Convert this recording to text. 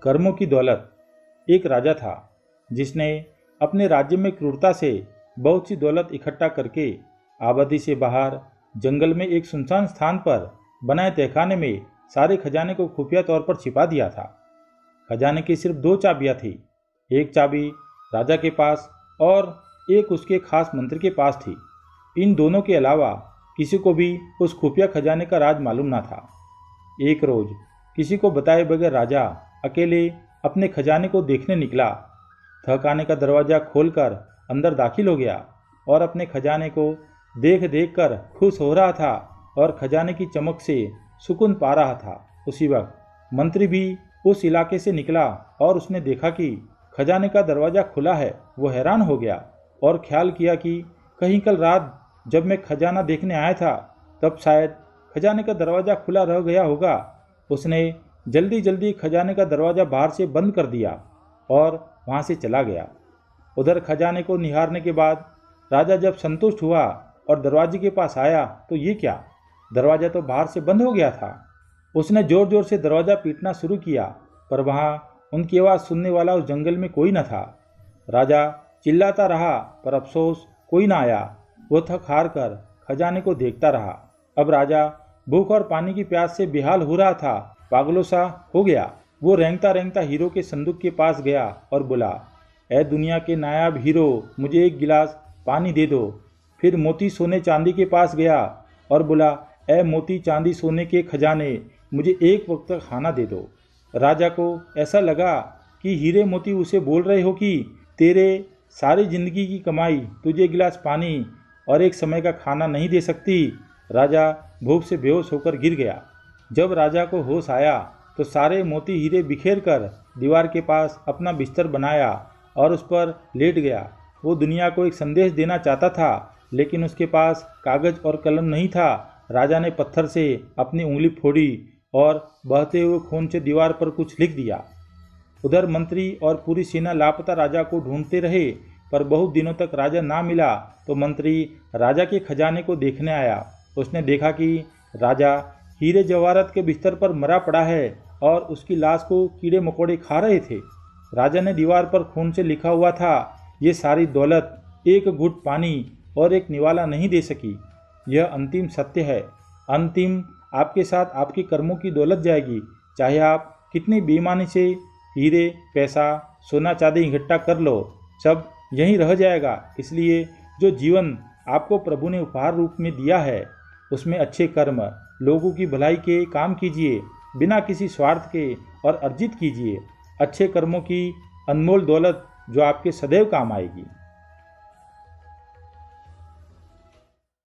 कर्मों की दौलत। एक राजा था जिसने अपने राज्य में क्रूरता से बहुत सी दौलत इकट्ठा करके आबादी से बाहर जंगल में एक सुनसान स्थान पर बनाए तहखाने में सारे खजाने को खुफिया तौर पर छिपा दिया था। खजाने की सिर्फ दो चाबियां थी। एक चाबी राजा के पास और एक उसके खास मंत्री के पास थी। इन दोनों के अलावा किसी को भी उस खुफिया खजाने का राज मालूम ना था। एक रोज किसी को बताए बगैर राजा अकेले अपने खजाने को देखने निकला। तहखाने का दरवाजा खोलकर अंदर दाखिल हो गया और अपने खजाने को देख देख कर खुश हो रहा था और खजाने की चमक से सुकून पा रहा था। उसी वक्त मंत्री भी उस इलाके से निकला और उसने देखा कि खजाने का दरवाजा खुला है। वो हैरान हो गया और ख्याल किया कि कहीं कल रात जब मैं खजाना देखने आया था तब शायद खजाने का दरवाजा खुला रह गया होगा। उसने जल्दी जल्दी खजाने का दरवाजा बाहर से बंद कर दिया और वहां से चला गया। उधर खजाने को निहारने के बाद राजा जब संतुष्ट हुआ और दरवाजे के पास आया तो ये क्या, दरवाजा तो बाहर से बंद हो गया था। उसने जोर जोर से दरवाजा पीटना शुरू किया पर वहां उनकी आवाज़ सुनने वाला उस जंगल में कोई न था। राजा चिल्लाता रहा पर अफसोस कोई ना आया। वो थक हार कर खजाने को देखता रहा। अब राजा भूख और पानी की प्यास से बेहाल हो रहा था, पागलों सा हो गया। वो रेंगता रेंगता हीरो के संदूक के पास गया और बोला, ए दुनिया के नायाब हीरो, मुझे एक गिलास पानी दे दो। फिर मोती सोने चांदी के पास गया और बोला, ए मोती चांदी सोने के खजाने, मुझे एक वक्त का खाना दे दो। राजा को ऐसा लगा कि हीरे मोती उसे बोल रहे हो कि तेरे सारी जिंदगी की कमाई तुझे गिलास पानी और एक समय का खाना नहीं दे सकती। राजा भूख से बेहोश होकर गिर गया। जब राजा को होश आया तो सारे मोती हीरे बिखेर कर दीवार के पास अपना बिस्तर बनाया और उस पर लेट गया। वो दुनिया को एक संदेश देना चाहता था लेकिन उसके पास कागज और कलम नहीं था। राजा ने पत्थर से अपनी उंगली फोड़ी और बहते हुए खून से दीवार पर कुछ लिख दिया। उधर मंत्री और पूरी सेना लापता राजा को ढूंढते रहे पर बहुत दिनों तक राजा ना मिला तो मंत्री राजा के खजाने को देखने आया। उसने देखा कि राजा हीरे जवाहरात के बिस्तर पर मरा पड़ा है और उसकी लाश को कीड़े मकोड़े खा रहे थे। राजा ने दीवार पर खून से लिखा हुआ था, ये सारी दौलत एक घुट पानी और एक निवाला नहीं दे सकी। यह अंतिम सत्य है। अंतिम आपके साथ आपके कर्मों की दौलत जाएगी। चाहे आप कितनी बेईमानी से हीरे, पैसा, सोना चांदी इकट्ठा कर लो, सब यहीं रह जाएगा। इसलिए जो जीवन आपको प्रभु ने उपहार रूप में दिया है उसमें अच्छे कर्म, लोगों की भलाई के काम कीजिए, बिना किसी स्वार्थ के, और अर्जित कीजिए अच्छे कर्मों की अनमोल दौलत जो आपके सदैव काम आएगी।